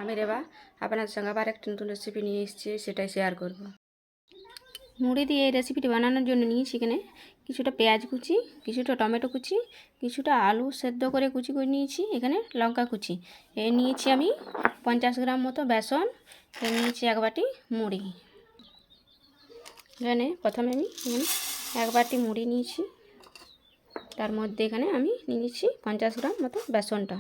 আমি রেবা আপনাদের সঙ্গে আবার একটা নতুন রেসিপি নিয়ে এসেছি, সেটাই শেয়ার করব। মুড়ি দিয়ে এই রেসিপিটি বানানোর জন্য নিয়েছি এখানে কিছুটা পেঁয়াজ কুচি, কিছুটা টমেটো কুচি, কিছুটা আলু সেদ্ধ করে কুচি করে নিয়েছি, এখানে লঙ্কা কুচি, নিয়েছি আমি 50 গ্রাম মতো বেসন, নিয়েছি এক বাটি মুড়ি। এখানে প্রথমে আমি এক বাটি মুড়ি নিয়েছি, তার মধ্যে এখানে আমি নিয়েছি 50 গ্রাম মতো বেসনটা,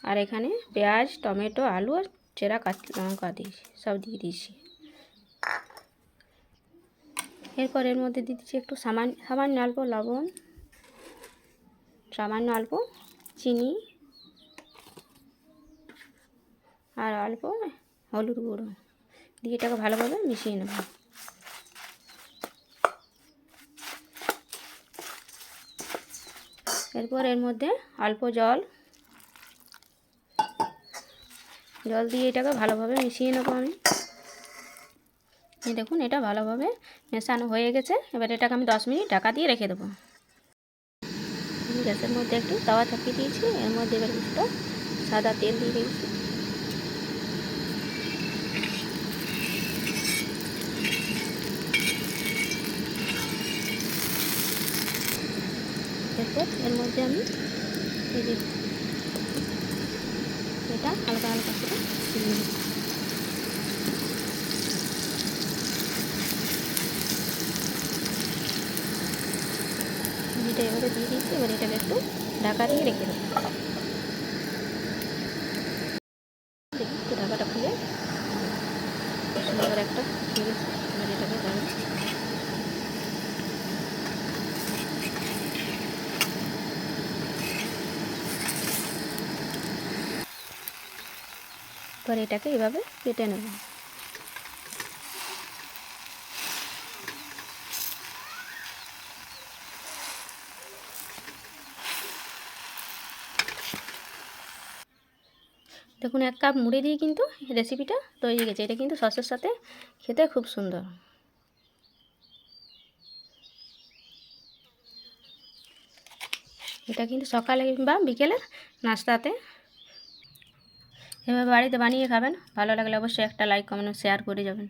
আর এখানে পেঁয়াজ, টমেটো, আলু আর চেরা কাঁচা লঙ্কা দিয়েছি, সব দিয়ে দিয়েছি। এরপর এর মধ্যে দিয়ে দিচ্ছি একটু সামান্য অল্প লবণ, সামান্য অল্প চিনি আর অল্প হলুদ গুঁড়ো দিয়ে এটাকে ভালোভাবে মিশিয়ে নেব। এরপর এর মধ্যে অল্প জল দিয়ে এটাকে ভালোভাবে মিশিয়ে নেব আমি। দেখুন এটা ভালোভাবে মেশানো হয়ে গেছে। এবার এটাকে আমি 10 মিনিট ঢাকা দিয়ে রেখে দেবো। গ্যাসের মধ্যে একটু তাওয়া চাপিয়ে দিয়েছি, এর মধ্যে এবার কিছুটা সাদা তেল দিয়ে দিয়েছি। এরপর এর মধ্যে আমি এটা হালকা হালকা করে দিয়ে দিচ্ছি। এটা এভাবে দিয়ে দিচ্ছি। এবার এটাকে একটু ঢাকা দিয়ে রেখে দেবো। দেখি একটু ঢাকাটা খুলে সুন্দর একটা এবার এটাকে গাড়ি এবার এটাকে এভাবে কেটে নেব। দেখুন 1 কাপ মুড়ি দিয়ে কিন্তু রেসিপিটা তৈরি হয়ে গেছে। এটা কিন্তু সসের সাথে খেতে খুব সুন্দর। এটা কিন্তু সকালে বা বিকেলের নাস্তাতে এভাবে বাড়িতে বানিয়ে খাবেন। ভালো লাগলে অবশ্যই একটা লাইক, কমেন্ট, শেয়ার করে যাবেন।